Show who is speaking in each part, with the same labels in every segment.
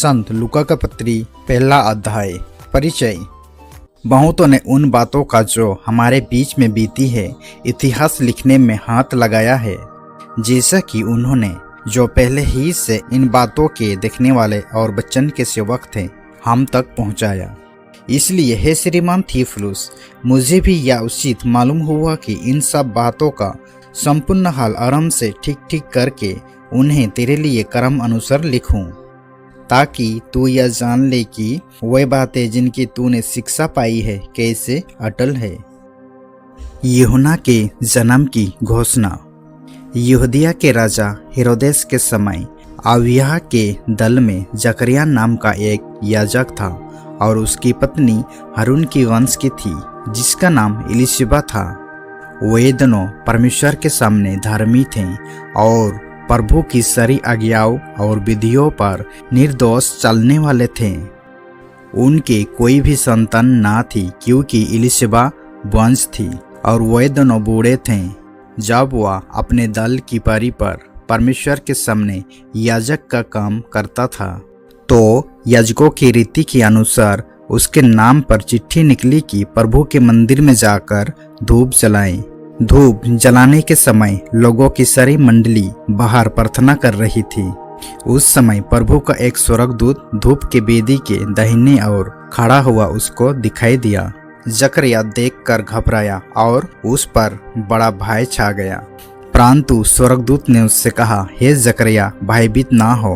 Speaker 1: संत लूका का पत्री पहला अध्याय। परिचय। बहुतों ने उन बातों का जो हमारे बीच में बीती है इतिहास लिखने में हाथ लगाया है, जैसा कि उन्होंने जो पहले ही से इन बातों के देखने वाले और वचन के सेवक थे हम तक पहुंचाया। इसलिए हे श्रीमान थियुफिलुस, मुझे भी यह उचित मालूम हुआ कि इन सब बातों का संपूर्ण हाल आराम से ठीक ठीक करके उन्हें तेरे लिए कर्म अनुसार लिखूं, ताकि तू यह जान ले कि वह बातें जिनकी तूने शिक्षा पाई है कैसे अटल है। यूहन्ना के जन्म की घोषणा। यहूदिया के राजा हेरोदेस के समय अबिय्याह के दल में जकरिया नाम का एक याजक था और उसकी पत्नी हारून की वंश की थी, जिसका नाम एलीशिबा था। वे दोनों परमेश्वर के सामने धर्मी थे और प्रभु की सारी आज्ञाओं और विधियों पर निर्दोष चलने वाले थे। उनके कोई भी संतान ना थी, क्योंकि एलीशिबा वंश थी और वे दोनों बूढ़े थे। जब वह अपने दल की पारी पर परमेश्वर के सामने याजक का काम करता था, तो याजकों की रीति के अनुसार उसके नाम पर चिट्ठी निकली कि प्रभु के मंदिर में जाकर धूप जलाएं। धूप जलाने के समय लोगों की सारी मंडली बाहर प्रार्थना कर रही थी। उस समय प्रभु का एक स्वर्गदूत धूप के वेदी के दाहिने ओर खड़ा हुआ उसको दिखाई दिया। जकरिया देखकर घबराया और उस पर बड़ा भय छा गया। परंतु स्वर्गदूत ने उससे कहा, हे जकरिया, भयभीत ना हो,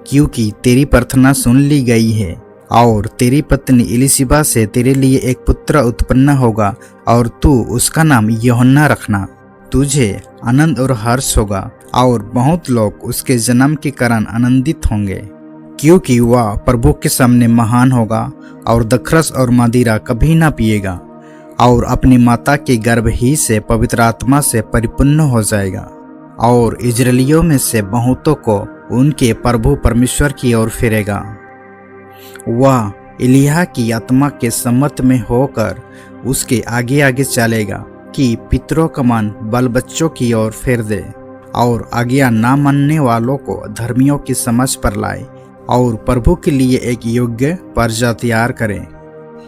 Speaker 1: क्योंकि तेरी प्रार्थना सुन ली गई है और तेरी पत्नी एलीशिबा से तेरे लिए एक पुत्र उत्पन्न होगा और तू उसका नाम यूहन्ना रखना। तुझे आनंद और हर्ष होगा और बहुत लोग उसके जन्म के कारण आनंदित होंगे, क्योंकि वह प्रभु के सामने महान होगा और दखरस और मदिरा कभी ना पिएगा और अपनी माता के गर्भ ही से पवित्र आत्मा से परिपूर्ण हो जाएगा और इजरायलियों में से बहुतों को उनके प्रभु परमेश्वर की ओर फिरेगा। वह एलिय्याह की आत्मा के सम्मत में होकर उसके आगे आगे चलेगा कि पितरों का मन बाल बच्चों की ओर फेर दे और आज्ञा ना मानने वालों को धर्मियों की समझ पर लाए और प्रभु के लिए एक योग्य प्रजा तैयार करे।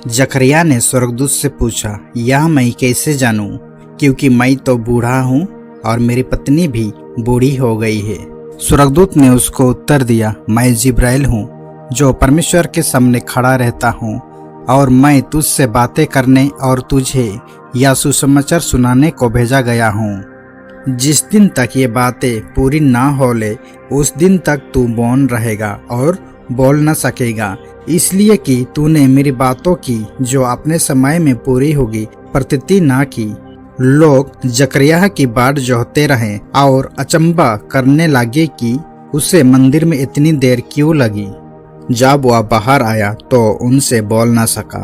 Speaker 1: जकरिया ने स्वर्गदूत से पूछा, यह मैं कैसे जानूं, क्योंकि मैं तो बूढ़ा हूँ और मेरी पत्नी भी बूढ़ी हो गई है। स्वर्गदूत ने उसको उत्तर दिया, मैं जिब्राइल हूँ जो परमेश्वर के सामने खड़ा रहता हूँ और मैं तुझसे बातें करने और तुझे यह सुसमाचार सुनाने को भेजा गया हूँ। जिस दिन तक ये बातें पूरी ना हो ले उस दिन तक तू मौन रहेगा और बोल न सकेगा, इसलिए कि तूने मेरी बातों की जो अपने समय में पूरी होगी प्रतीति ना की। लोग जकरिया की बाट जोहते रहे और अचंबा करने लगे कि उसे मंदिर में इतनी देर क्यों लगी। जब वह बाहर आया तो उनसे बोल न सका,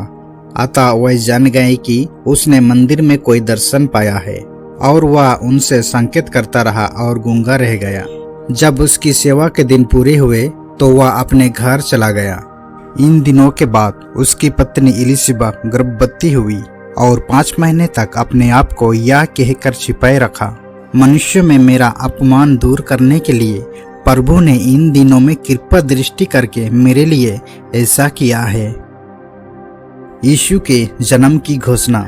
Speaker 1: अतः वह जान गए कि उसने मंदिर में कोई दर्शन पाया है, और वह उनसे संकेत करता रहा और गूंगा रह गया। जब उसकी सेवा के दिन पूरे हुए तो वह अपने घर चला गया। इन दिनों के बाद उसकी पत्नी एलीशिबा गर्भवती हुई और 5 महीने तक अपने आप को यह कहकर छिपाए रखा, मनुष्य में मेरा अपमान दूर करने के लिए प्रभु ने इन दिनों में कृपा दृष्टि करके मेरे लिए ऐसा किया है। यीशु के जन्म की घोषणा।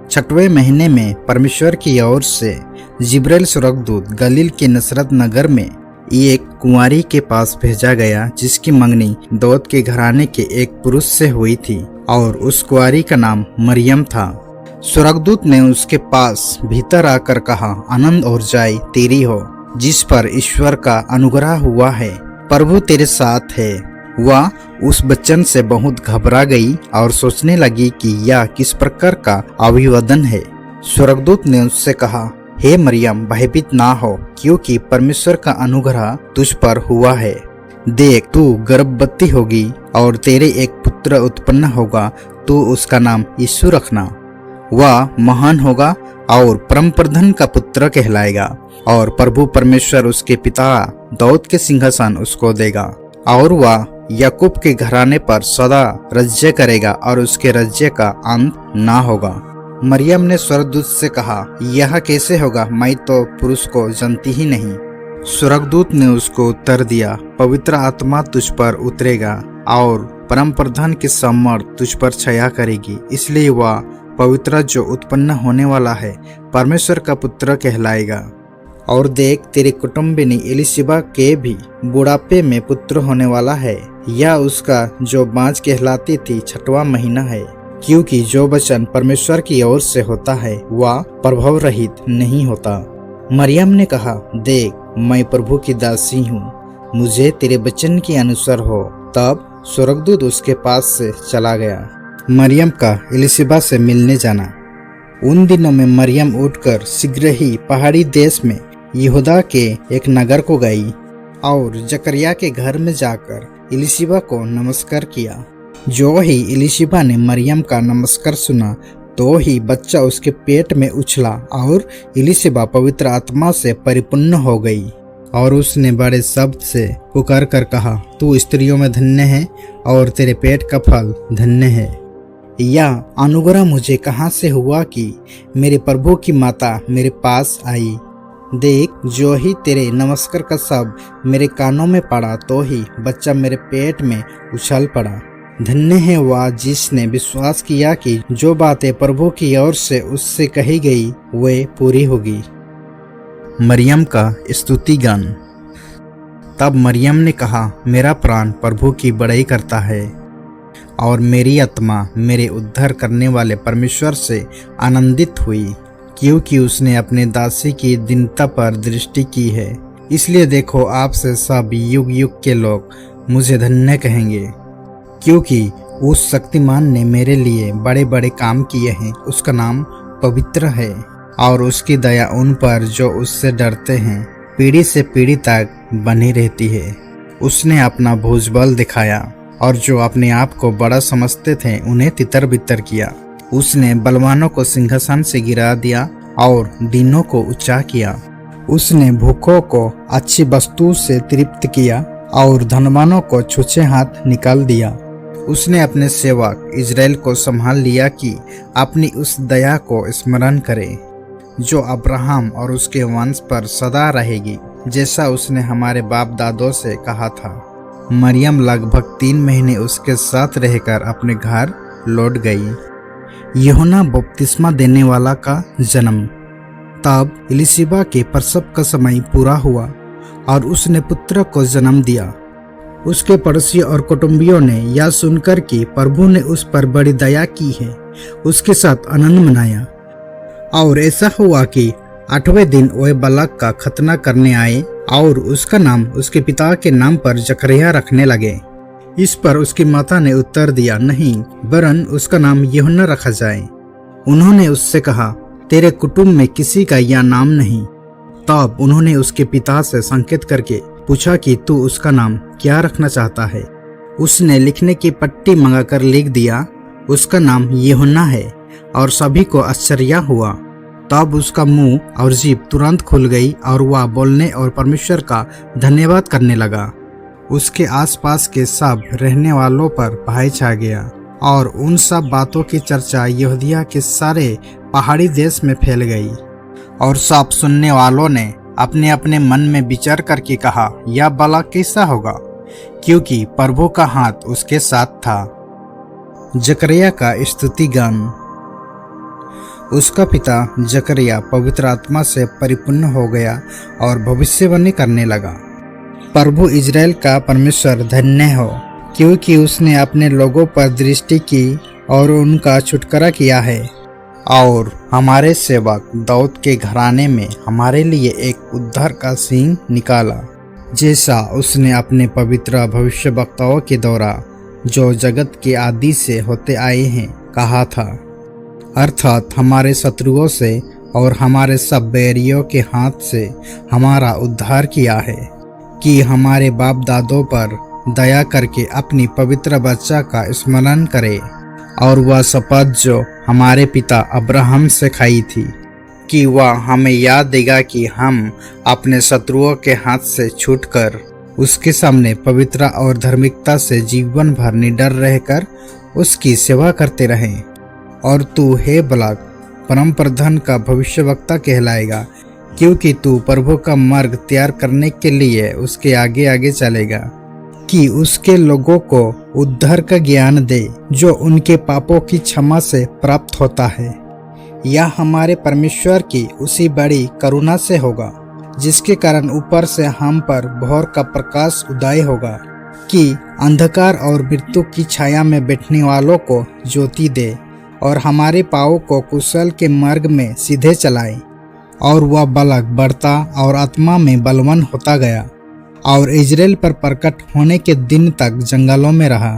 Speaker 1: 6वें महीने में परमेश्वर की ओर से जिब्राइल स्वर्गदूत गलील के नसरत नगर में एक कुंवारी के पास भेजा गया, जिसकी मंगनी दाऊद के घराने के एक पुरुष से हुई थी और उस कुंवारी का नाम मरियम था। स्वर्गदूत ने उसके पास भीतर आकर कहा, आनंद और जय तेरी हो, जिस पर ईश्वर का अनुग्रह हुआ है, प्रभु तेरे साथ है। वह उस वचन से बहुत घबरा गई और सोचने लगी कि यह किस प्रकार का अभिवादन है। स्वर्गदूत ने उससे कहा, हे मरियम, भयभीत ना हो, क्योंकि परमेश्वर का अनुग्रह तुझ पर हुआ है। देख, तू गर्भवती होगी और तेरे एक पुत्र उत्पन्न होगा, तू उसका नाम यीशु रखना। वह महान होगा और परम प्रधान का पुत्र कहलाएगा और प्रभु परमेश्वर उसके पिता दाऊद के सिंहासन उसको देगा और वह याकूब के घराने पर सदा राज्य करेगा और उसके राज्य का अंत ना होगा। मरियम ने स्वर्गदूत से कहा, यह कैसे होगा, मैं तो पुरुष को जानती ही नहीं। स्वर्गदूत ने उसको उत्तर दिया, पवित्र आत्मा तुझ पर उतरेगा और परम प्रधान की सामर्थ तुझ पर छाया करेगी, इसलिए वह पवित्र जो उत्पन्न होने वाला है परमेश्वर का पुत्र कहलाएगा। और देख, तेरी कुटुंबिनी एलिशिबा के भी बुढ़ापे में पुत्र होने वाला है। यह उसका जो बाँझ कहलाती थी 6वां महीना है, क्योंकि जो वचन परमेश्वर की ओर से होता है वह प्रभाव रहित नहीं होता। मरियम ने कहा, देख, मैं प्रभु की दासी हूँ, मुझे तेरे वचन के अनुसार हो। तब स्वर्गदूत उसके पास से चला गया। मरियम का एलिशिबा से मिलने जाना। उन दिनों में मरियम उठकर शीघ्र ही पहाड़ी देश में यहूदा के एक नगर को गई और जकरिया के घर में जाकर एलिशिबा को नमस्कार किया। जो ही एलिशिबा ने मरियम का नमस्कार सुना तो ही बच्चा उसके पेट में उछला और एलिशिबा पवित्र आत्मा से परिपूर्ण हो गई और उसने बड़े शब्द से पुकार कर कहा, तू स्त्रियों में धन्य है और तेरे पेट का फल धन्य है। यह अनुग्रह मुझे कहाँ से हुआ कि मेरे प्रभु की माता मेरे पास आई। देख, जो ही तेरे नमस्कार का शब्द मेरे कानों में पड़ा तो ही बच्चा मेरे पेट में उछल पड़ा। धन्य है वह जिसने विश्वास किया कि जो बातें प्रभु की ओर से उससे कही गई वे पूरी होगी। मरियम का स्तुति गान। तब मरियम ने कहा, मेरा प्राण प्रभु की बड़ाई करता है और मेरी आत्मा मेरे उद्धार करने वाले परमेश्वर से आनंदित हुई, क्योंकि उसने अपने दासी की दीनता पर दृष्टि की है। इसलिए देखो, आपसे सब युग युग के लोग मुझे धन्य कहेंगे, क्योंकि उस शक्तिमान ने मेरे लिए बड़े बड़े काम किए हैं। उसका नाम पवित्र है और उसकी दया उन पर जो उससे डरते हैं पीढ़ी से पीढ़ी तक बनी रहती है। उसने अपना भुजबल दिखाया और जो अपने आप को बड़ा समझते थे उन्हें तितर बितर किया। उसने बलवानों को सिंहासन से गिरा दिया और दीनों को ऊंचा किया। उसने भूखों को अच्छी वस्तु से तृप्त किया और धनवानों को छूछे हाथ निकाल दिया। उसने अपने सेवक इजराइल को संभाल लिया कि अपनी उस दया को स्मरण करे जो अब्राहम और उसके वंश पर सदा रहेगी, जैसा उसने हमारे बाप दादों से कहा था। मरियम लगभग 3 महीने उसके साथ रहकर अपने घर लौट गई। यूहन्ना बपतिस्मा देने वाला का जन्म। तब एलिशिबा के प्रसव का समय पूरा हुआ और उसने पुत्र को जन्म दिया। उसके पड़ोसियों और कुटुंबियों ने यह सुनकर कि प्रभु ने उस पर बड़ी दया की है, उसके साथ आनंद मनाया। और ऐसा हुआ कि 8वें दिन वे बालक का खतना करने आए और उसका नाम उसके पिता के नाम पर जकरिया रखने लगे। इस पर उसकी माता ने उत्तर दिया, नहीं, वरन उसका नाम यूहन्ना रखा जाए। उन्होंने उससे कहा, तेरे कुटुंब में किसी का यह नाम नहीं। तब उन्होंने उसके पिता से संकेत करके पूछा कि तू उसका नाम क्या रखना चाहता है। उसने लिखने की पट्टी मंगाकर लिख दिया, उसका नाम यूहन्ना है, और सभी को आश्चर्य हुआ। तब उसका मुंह और जीभ तुरंत खुल गई और वह बोलने और परमेश्वर का धन्यवाद करने लगा। उसके आसपास के सब रहने वालों पर भय छा गया और उन सब बातों की चर्चा यहूदिया के सारे पहाड़ी देश में फैल गई। और सब सुनने वालों ने अपने अपने मन में विचार करके कहा, यह बालक कैसा होगा, क्योंकि प्रभु का हाथ उसके साथ था। जकरिया का स्तुति गान। उसका पिता जकरिया पवित्र आत्मा से परिपूर्ण हो गया और भविष्यवाणी करने लगा, प्रभु इजराइल का परमेश्वर धन्य हो, क्योंकि उसने अपने लोगों पर दृष्टि की और उनका छुटकारा किया है और हमारे सेवक दाऊद के घराने में हमारे लिए एक उद्धार का सिंह निकाला, जैसा उसने अपने पवित्र भविष्यवक्ताओं के द्वारा जो जगत के आदि से होते आए हैं कहा था, अर्थात हमारे शत्रुओं से और हमारे सब बैरियों के हाथ से हमारा उद्धार किया है, कि हमारे बाप दादों पर दया करके अपनी पवित्र बच्चा का स्मरण करे और वह शपथ जो हमारे पिता अब्राहम से खाई थी कि वह हमें याद देगा कि हम अपने शत्रुओं के हाथ से छूटकर उसके सामने पवित्र और धार्मिकता से जीवन भर निडर रहकर उसकी सेवा करते रहें। और तू हे बालक परम प्रधान का भविष्यवक्ता कहलाएगा, क्योंकि तू प्रभु का मार्ग तैयार करने के लिए उसके आगे आगे चलेगा, कि उसके लोगों को उद्धार का ज्ञान दे जो उनके पापों की क्षमा से प्राप्त होता है। यह हमारे परमेश्वर की उसी बड़ी करुणा से होगा जिसके कारण ऊपर से हम पर भोर का प्रकाश उदय होगा, कि अंधकार और मृत्यु की छाया में बैठने वालों को ज्योति दे और हमारे पाँव को कुशल के मार्ग में सीधे चलाए। और वह बालक बढ़ता और आत्मा में बलवान होता गया और इजराइल पर प्रकट होने के दिन तक जंगलों में रहा।